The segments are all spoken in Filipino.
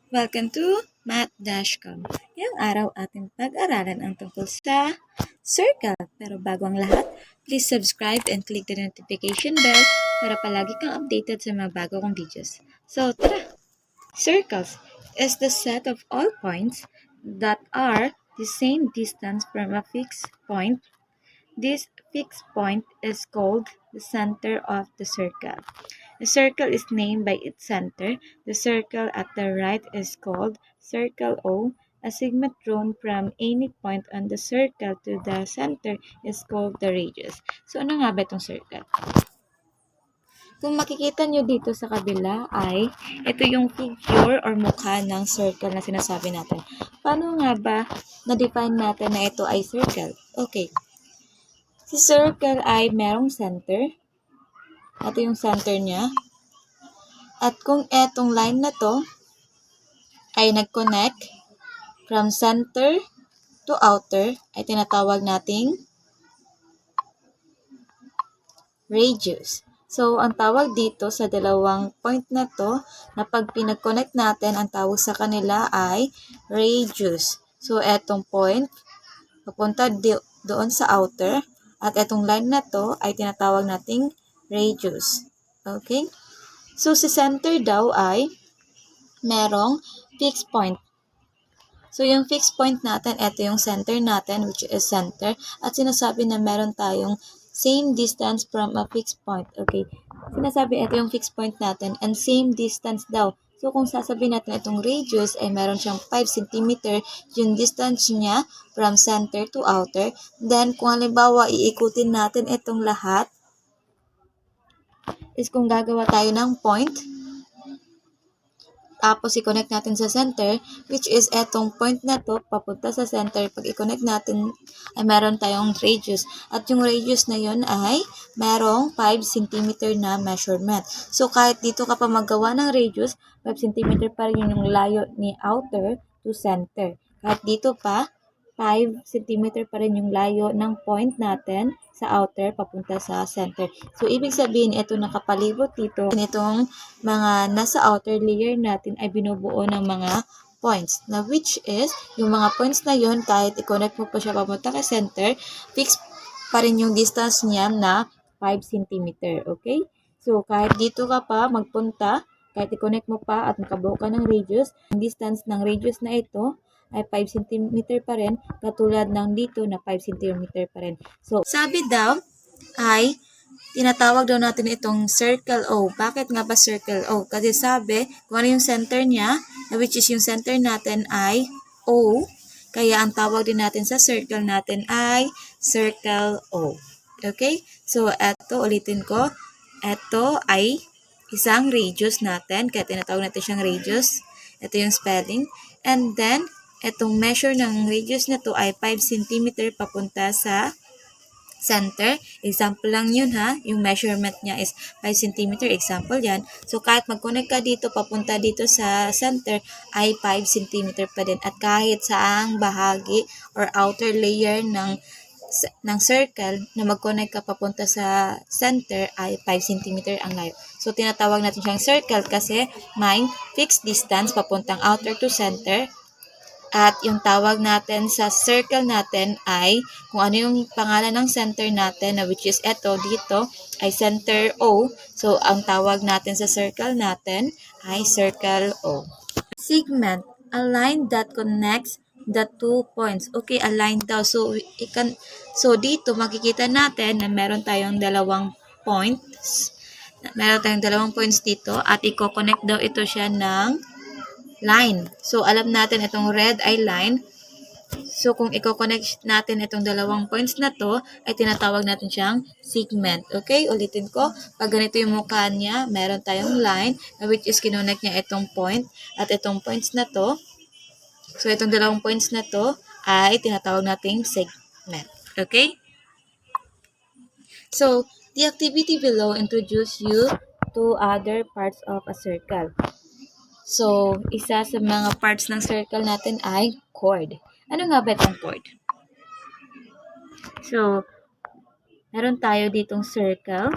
Welcome to Math-com. Ngayong araw ating pag-aralan ang tungkol sa circle. Pero bago ang lahat, please subscribe and click the notification bell para palagi kang updated sa mga bago kong videos. So, tara! Circles is the set of all points that are the same distance from a fixed point. This fixed point is called the center of the circle. The circle is named by its center. The circle at the right is called circle O. A segment drawn from any point on the circle to the center is called the radius. So, ano nga ba itong circle? Kung makikita nyo dito sa kabila ay ito yung figure or mukha ng circle na sinasabi natin. Paano nga ba na-define natin na ito ay circle? Okay. Si circle ay merong center. Ito yung center niya. At kung etong line na to ay nag-connect from center to outer, ay tinatawag nating radius. So, ang tawag dito sa dalawang point na to, na pag pinag-connect natin, ang tawag sa kanila ay radius. So, etong point, papunta doon sa outer, at etong line na to ay tinatawag nating radius. Okay? So, si center daw ay merong fixed point. So, yung fixed point natin, ito yung center natin, which is center. At sinasabi na meron tayong same distance from a fixed point. Okay? Sinasabi, ito yung fixed point natin, and same distance daw. So, kung sasabihin natin itong radius ay meron siyang 5 cm, yung distance niya from center to outer. Then, kung halimbawa, iikutin natin itong lahat, is kung gagawa tayo ng point, tapos i-connect natin sa center, which is etong point na to, papunta sa center. Pag i-connect natin, ay meron tayong radius. At yung radius na yun ay merong 5 cm na measurement. So, kahit dito ka pa magawa ng radius, 5 cm pa rin yung layo ni outer to center. Kahit dito pa, 5 cm pa rin yung layo ng point natin sa outer papunta sa center. So, ibig sabihin, ito nakapalibot dito. Itong mga nasa outer layer natin ay binubuo ng mga points. Na which is, yung mga points na yon kahit i-connect mo pa siya papunta kay center, fixed pa rin yung distance niya na 5 cm. Okay? So, kahit dito ka pa magpunta, kahit i-connect mo pa at makabuo ka ng radius, ang distance ng radius na ito ay 5 cm pa rin, katulad ng dito na 5 cm pa rin. So, sabi daw ay tinatawag daw natin itong circle O. Bakit nga ba circle O? Kasi sabi, kung ano yung center niya, which is yung center natin ay O, kaya ang tawag din natin sa circle natin ay circle O. Okay? So, eto, ulitin ko. Ito ay isang radius natin, kaya tinatawag natin siyang radius. Ito yung spelling. And then, itong measure ng radius na to ay 5 cm papunta sa center. Example lang yun ha. Yung measurement niya is 5 cm. Example yan. So, kahit mag-connect ka dito, papunta dito sa center, ay 5 cm pa din. At kahit saang bahagi or outer layer ng circle na mag-connect ka papunta sa center ay 5 cm ang layo. So, tinatawag natin siyang circle kasi may fixed distance papuntang outer to center. At yung tawag natin sa circle natin ay kung ano yung pangalan ng center natin, na which is eto dito ay center O. So, ang tawag natin sa circle natin ay circle O. Segment, a line that connects the 2 points. Okay, a line daw. So, dito makikita natin na meron tayong dalawang points. Meron tayong dalawang points dito at i-connect daw ito siya ng line. So, alam natin itong red ay line. So, kung i-connect natin itong dalawang points na to, ay tinatawag natin siyang segment. Okay? Ulitin ko. Pag ganito yung mukha niya, meron tayong line, which is kinonect niya itong point. At itong points na to, so itong dalawang points na to, ay tinatawag nating segment. Okay? So, the activity below introduce you to other parts of a circle. So, isa sa mga parts ng circle natin ay chord. Ano nga ba itong chord? So, meron tayo ditong circle.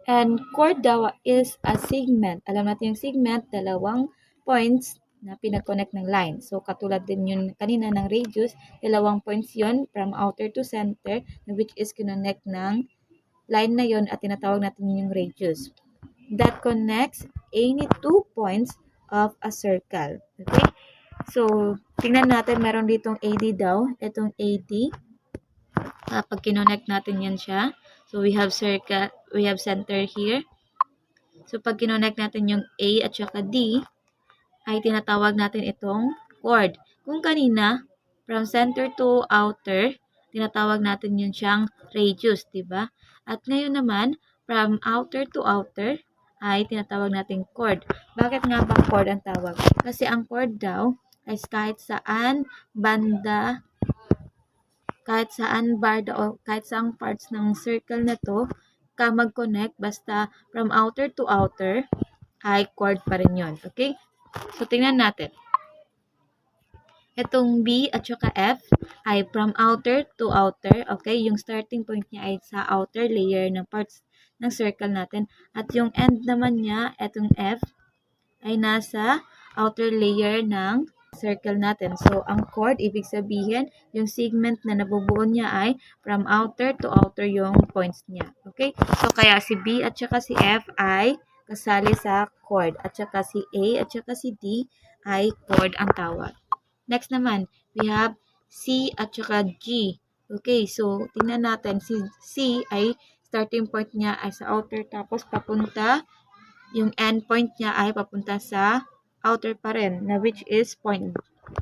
And chord daw is a segment. Alam natin yung segment, dalawang points na pinag-connect ng line. So, katulad din yun kanina ng radius, dalawang points yun from outer to center, which is kinonect ng line na yun at tinatawag natin yun yung radius. That connects any 2 points of a circle. Okay? So, tingnan natin, meron ditong AD daw. Itong AD. Pag kinonect natin yan siya. So, we have circle, we have center here. So, pag kinonect natin yung A at saka D, ay tinatawag natin itong chord. Kung kanina, from center to outer, tinatawag natin yun siyang radius, di ba? At ngayon naman, from outer to outer, ay tinatawag natin chord. Bakit nga ba chord ang tawag? Kasi ang chord daw ay kahit saan banda, kahit saan banda o kahit saang parts ng circle na to, ka mag-connect, basta from outer to outer, ay chord pa rin yun. Okay? So, tingnan natin. Itong B at saka F ay from outer to outer. Okay? Yung starting point niya ay sa outer layer ng parts ng circle natin. At yung end naman niya, itong F, ay nasa outer layer ng circle natin. So, ang chord, ibig sabihin, yung segment na nabubuo niya ay from outer to outer yung points niya. Okay? So, kaya si B at saka si F ay kasali sa chord. At saka si A at saka si D ay chord ang tawag. Next naman, we have C at saka G. Okay, so tingnan natin. Si C ay starting point niya ay sa outer tapos papunta, yung end point niya ay papunta sa outer pa rin, na which is point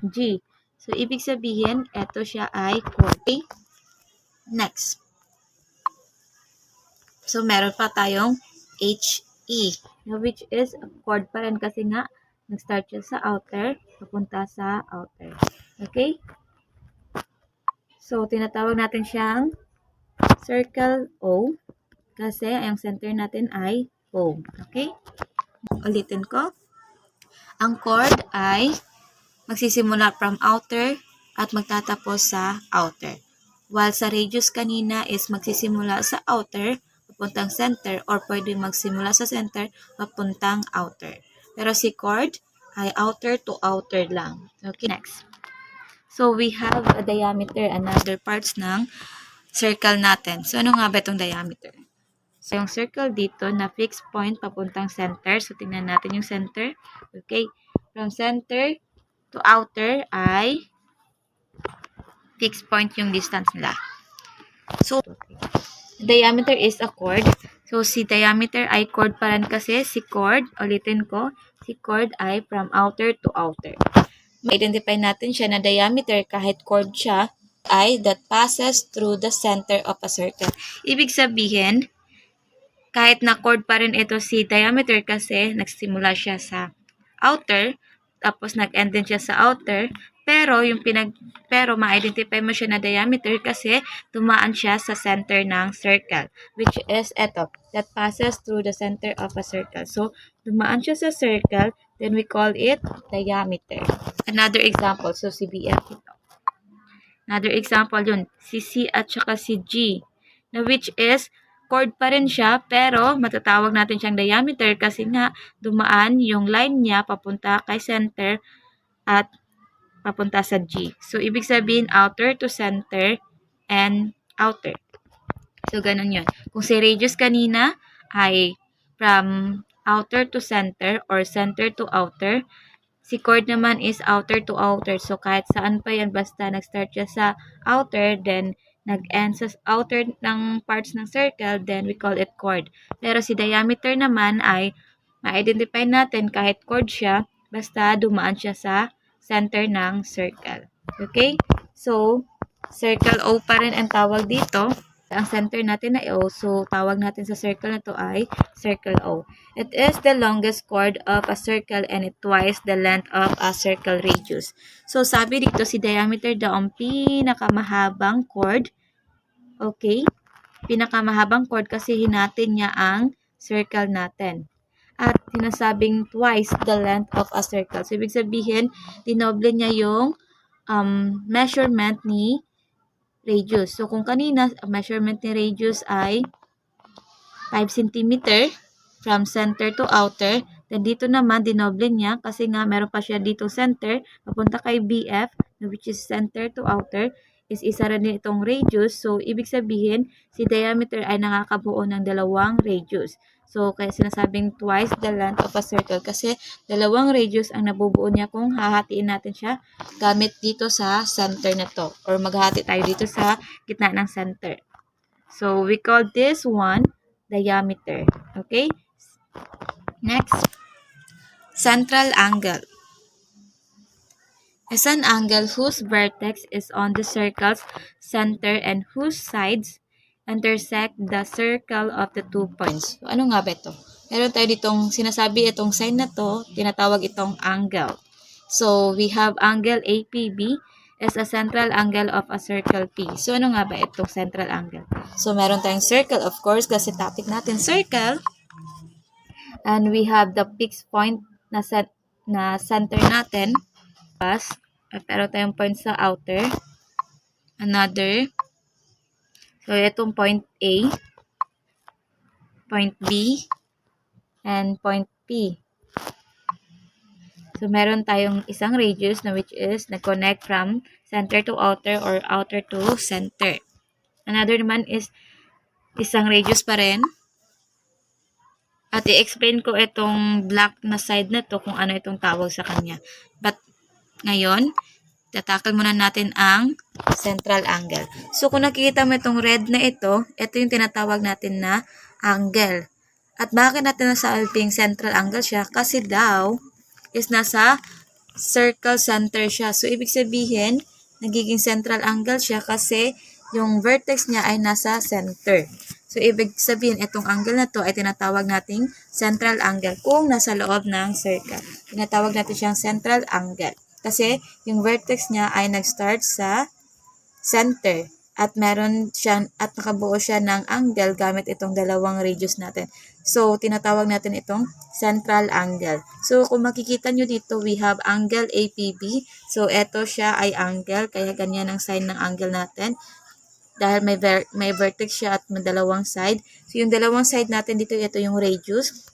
G. So, ibig sabihin, eto siya ay chord. Okay? Next. So, meron pa tayong HE, na which is chord pa rin kasi nga nag-start siya sa outer, papunta sa outer. Okay? So, tinatawag natin siyang circle O kasi ang center natin ay O. Okay? Ulitin ko. Ang chord ay magsisimula from outer at magtatapos sa outer. While sa radius kanina is magsisimula sa outer, papuntang center, or pwede magsimula sa center, papuntang outer. Pero si chord ay outer to outer lang. Okay, next. So, we have a diameter, another parts ng circle natin. So, ano nga ba itong diameter? So, yung circle dito na fixed point papuntang center. So, tingnan natin yung center. Okay. From center to outer ay fixed point yung distance nila. So, diameter is a chord. So, si diameter ay chord pa rin kasi si chord, ulitin ko, si chord ay from outer to outer. Ma-identify natin siya na diameter kahit chord siya ay that passes through the center of a circle. Ibig sabihin, kahit na chord pa rin ito si diameter kasi nagsimula siya sa outer, tapos nag-end din siya sa outer, pero ma-identify mo siya na diameter kasi tumaan siya sa center ng circle, which is ito, that passes through the center of a circle. So, tumaan siya sa circle, then we call it diameter. Another example, so si BF ito. Another example yun, si C at saka si G, na which is chord pa rin siya, pero matatawag natin siyang diameter kasi nga dumaan yung line niya papunta kay center at papunta sa G. So, ibig sabihin outer to center and outer. So, ganun yun. Kung si radius kanina ay from outer to center or center to outer, si chord naman is outer to outer. So, kahit saan pa yan, basta nag-start siya sa outer, then nag-end sa outer ng parts ng circle, then we call it chord. Pero si diameter naman ay ma-identify natin kahit chord siya, basta dumaan siya sa center ng circle. Okay? So, circle O pa rin ang tawag dito. Ang center natin ay O, so tawag natin sa circle na to ay circle O. It is the longest chord of a circle and it twice the length of a circle radius. So, sabi dito si diameter daw ang pinakamahabang chord. Okay? Pinakamahabang chord kasi hinatin niya ang circle natin. At sinasabing twice the length of a circle. So, ibig sabihin, dinoble niya yung measurement ni radius. So, kung kanina, measurement ni radius ay 5 cm from center to outer, Then dito naman, dinoble niya kasi nga meron pa siya dito center, papunta kay BF, which is center to outer, is isa rin itong radius. So, ibig sabihin, si diameter ay nakakabuo ng dalawang radius. So, kaya sinasabing twice the length of a circle kasi dalawang radius ang nabubuo niya kung hahatiin natin siya gamit dito sa center na to. Or maghahati tayo dito sa gitna ng center. So, we call this one diameter. Okay? Next, central angle is an angle whose vertex is on the circle's center and whose sides intersect the circle of the 2 points. So, ano nga ba ito? Meron tayo ditong sinasabi itong sign na to, tinatawag itong angle. So, we have angle APB is a central angle of a circle P. So, ano nga ba itong central angle? So, meron tayong circle, of course, kasi topic natin circle. And we have the fixed point na center natin. At meron tayong point sa outer. Another. So, itong point A, point B, and point P. So, meron tayong isang radius na which is nag-connect from center to outer or outer to center. Another naman is isang radius pa rin. At i-explain ko itong black na side na to kung ano itong tawag sa kanya. But ngayon, tatakal muna natin ang central angle. So, kung nakikita mo itong red na ito yung tinatawag natin na angle. At bakit natin nasabing central angle siya? Kasi daw is nasa circle center siya. So, ibig sabihin, nagiging central angle siya kasi yung vertex niya ay nasa center. So, ibig sabihin, itong angle na to ay tinatawag nating central angle kung nasa loob ng circle. Tinatawag natin siyang central angle. Kasi, yung vertex niya ay nag-start sa center. At meron siyang, at nakabuo siya ng angle gamit itong dalawang radius natin. So, tinatawag natin itong central angle. So, kung makikita nyo dito, we have angle APB. So, eto siya ay angle, kaya ganyan ang sign ng angle natin. Dahil may vertex siya at may dalawang side. So, yung dalawang side natin dito, ito yung radius.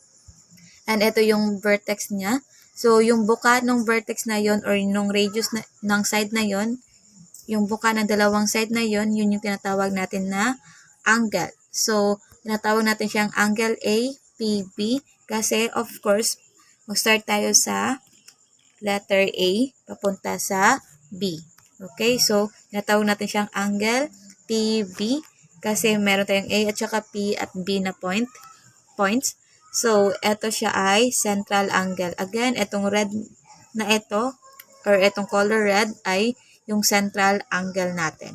And ito yung vertex niya. So, yung buka ng vertex na yon or yung radius ng side na yon, yung buka ng dalawang side na yon, yun yung tinatawag natin na angle. So, tinatawag natin siyang angle APB kasi, of course, mag-start tayo sa letter A, papunta sa B. Okay? So, tinatawag natin siyang angle PB kasi meron tayong A at saka P at B na points. So, eto siya ay central angle. Again, etong red na ito or etong color red ay yung central angle natin.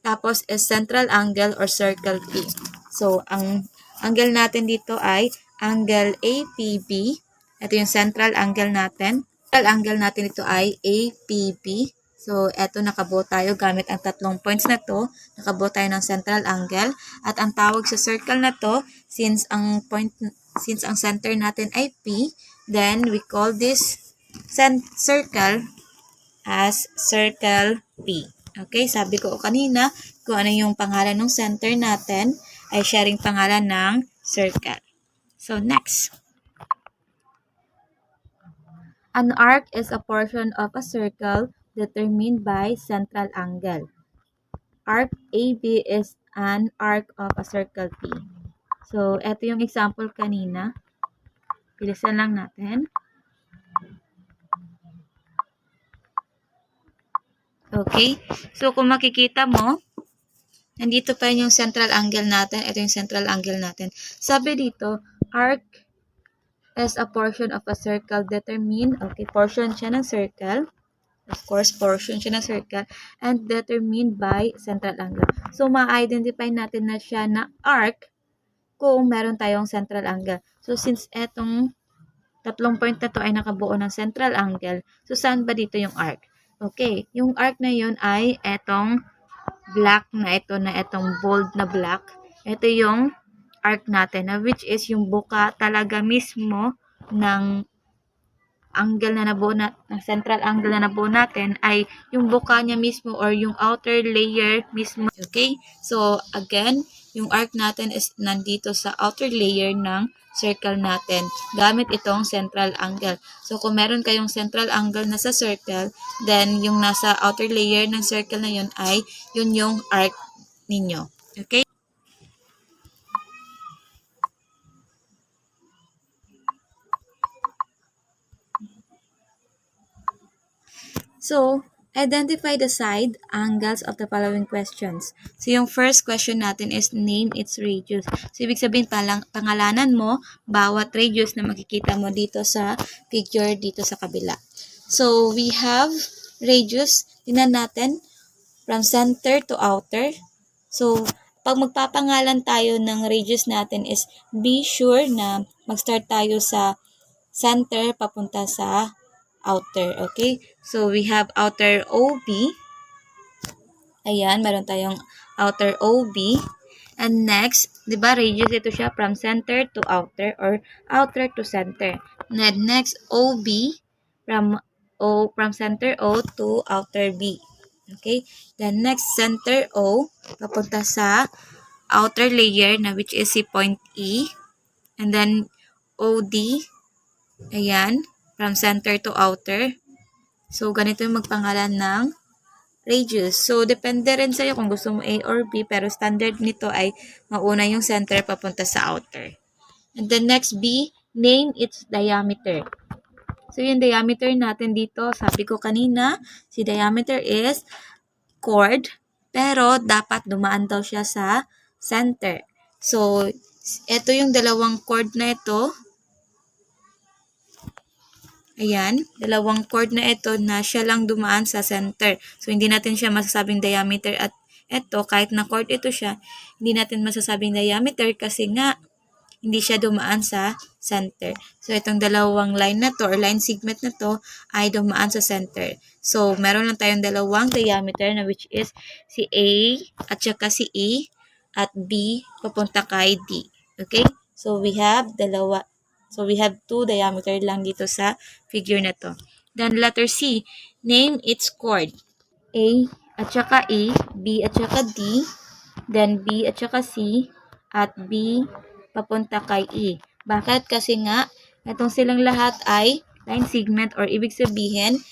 Tapos, is central angle or circle P. So, ang angle natin dito ay angle APB. Ito yung central angle natin. Central angle natin ito ay APB. So, eto nakabuo tayo gamit ang tatlong points na to. Nakabuo tayo ng central angle. At ang tawag sa circle na to, since ang center natin ay P, then we call this circle as circle P. Okay, sabi ko kanina, kung ano yung pangalan ng center natin, ay sharing pangalan ng circle. So, next. An arc is a portion of a circle determined by central angle. Arc AB is an arc of a circle P. So, ito yung example kanina. Bilisan lang natin. Okay? So, kung makikita mo, nandito pa yung central angle natin. Ito yung central angle natin. Sabi dito, arc is a portion of a circle determined. Okay, portion siya ng circle. Of course, portion siya ng circle and determined by central angle. So, ma-identify natin na siya na arc kung meron tayong central angle. So, since etong tatlong point na to ay nakabuo ng central angle, so saan ba dito yung arc? Okay, yung arc na yun ay etong black na ito, na etong bold na black. Ito yung arc natin, na which is yung buka talaga mismo ng angle na nabuo ng central angle na nabuo natin ay yung buka niya mismo or yung outer layer mismo. Okay? So, again, yung arc natin is nandito sa outer layer ng circle natin gamit itong central angle. So, kung meron kayong central angle na sa circle, then yung nasa outer layer ng circle na yun ay yun yung arc ninyo. Okay? So, identify the side angles of the following questions. So, yung first question natin is name its radius. So, ibig sabihin pangalanan mo bawat radius na makikita mo dito sa figure dito sa kabila. So, we have radius. Tingnan natin from center to outer. So, pag magpapangalan tayo ng radius natin is be sure na mag-start tayo sa center papunta sa outer, okay? So, we have outer OB. Ayan, meron tayong outer OB. And next, di ba, radius ito siya from center to outer or outer to center. And next, OB from center O to outer B. Okay? Then next, center O papunta sa outer layer na which is si point E. And then OD, ayan, from center to outer. So, ganito yung magpangalan ng radius. So, depende rin sa'yo kung gusto mo A or B, pero standard nito ay mauna yung center papunta sa outer. And then next, B, name its diameter. So, yung diameter natin dito, sabi ko kanina, si diameter is chord, pero dapat dumaan daw siya sa center. So, ito yung dalawang chord na ito. Ayan, dalawang chord na ito na siya lang dumaan sa center. So, hindi natin siya masasabing diameter at ito, kahit na chord ito siya, hindi natin masasabing diameter kasi nga hindi siya dumaan sa center. So, itong dalawang line na to or line segment na to ay dumaan sa center. So, meron lang tayong dalawang diameter na which is si A at saka si E at B papunta kay D. Okay? So, we have two diameter lang dito sa figure na to. Then, letter C, name its chord. A at saka E, B at saka D, then B at saka C, at B papunta kay E. Bakit? Kasi nga, itong silang lahat ay line segment or ibig sabihin,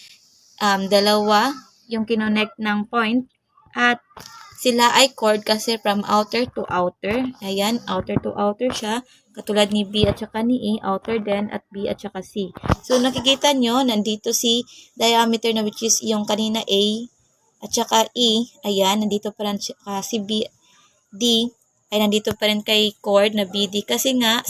dalawa yung kinonect ng point at sila ay chord kasi from outer to outer. Ayan, outer to outer siya. Katulad ni B at saka ni E, outer din at B at saka C. So, nakikita nyo, nandito si diameter na which is yung kanina A at saka E. Ayan, nandito pa rin si B, D ay nandito pa rin kay chord na BD. Kasi nga,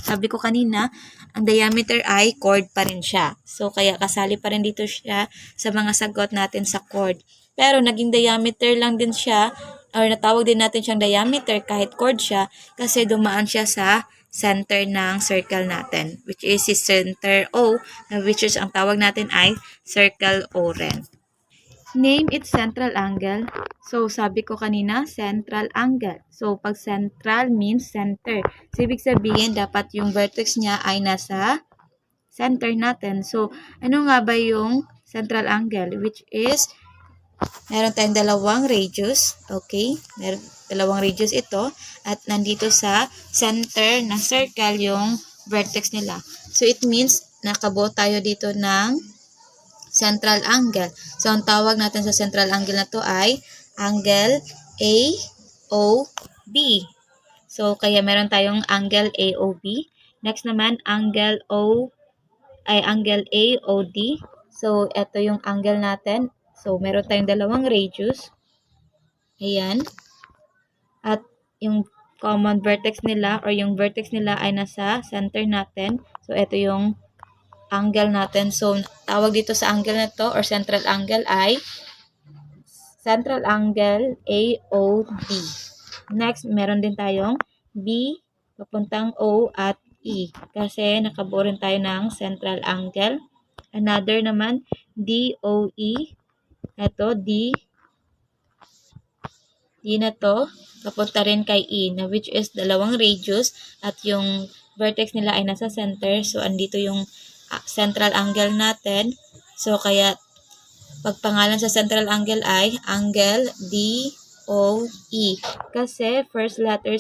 sabi ko kanina, ang diameter ay chord pa rin siya. So, kaya kasali pa rin dito siya sa mga sagot natin sa chord. Pero, naging diameter lang din siya or natawag din natin siyang diameter kahit chord siya kasi dumaan siya sa center ng circle natin which is si center O which is ang tawag natin ay circle O rin. Name its central angle. So, sabi ko kanina, central angle. So, pag central means center. So, ibig sabihin, dapat yung vertex niya ay nasa center natin. So, ano nga ba yung central angle? Which is, meron tayong dalawang radius. Okay? Meron dalawang radius ito. At nandito sa center ng circle yung vertex nila. So, it means, nakabuo tayo dito ng central angle. So, ang tawag natin sa central angle na to ay angle AOB. So, kaya meron tayong angle AOB. Next naman, angle AOD. So, ito yung angle natin. So, meron tayong dalawang radius. Ayan. At yung common vertex nila or yung vertex nila ay nasa center natin. So, ito yung angle natin. So, tawag dito sa angle na to or central angle ay central angle AOD. Next, meron din tayong B papuntang O at E kasi nakabuo rin tayo ng central angle. Another naman, DOE. Ito, D na to, papunta rin kay E na which is dalawang radius at yung vertex nila ay nasa center. So, andito yung central angle natin. So, kaya pagpangalan sa central angle ay angle Kasi first letter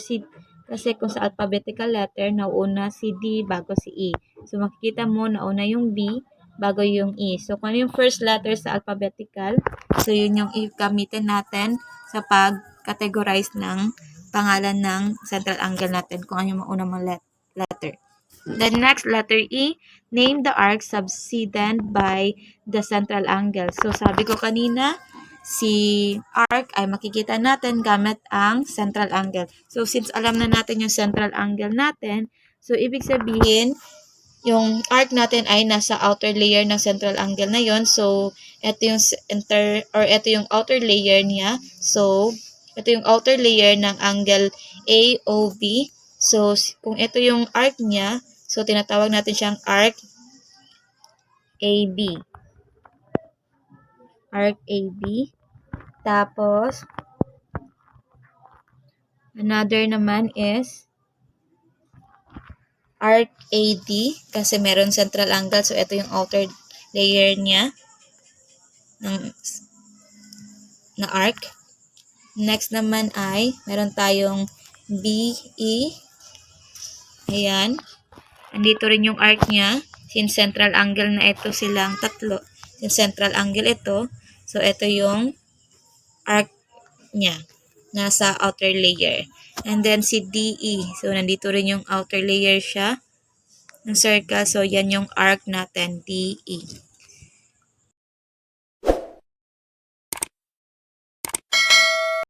kasi kung sa alphabetical letter, nauna si D bago si E. So, makikita mo, nauna yung B bago yung E. So, kung ano yung first letter sa alphabetical, so yun yung gamitin natin sa pag-categorize ng pangalan ng central angle natin, kung ano yung mauna mong letter. The next, letter E, name the arc subtended by the central angle. So, sabi ko kanina, si arc ay makikita natin gamit ang central angle. So, since alam na natin yung central angle natin, so, ibig sabihin, yung arc natin ay nasa outer layer ng central angle na yon. So, ito yung ito yung outer layer niya. So, ito yung outer layer ng angle AOB. So, kung ito yung arc niya, so tinatawag natin siyang arc AB. Arc AB. Tapos, another naman is arc AD kasi meron central angle. So, ito yung outer layer niya na arc. Next naman ay meron tayong BE. Ayan. Andito rin yung arc niya. Since central angle na ito silang tatlo. Since central angle ito. So, ito yung arc niya. Nasa outer layer. And then, si DE. So, nandito rin yung outer layer siya ng circle. So, yan yung arc natin, DE.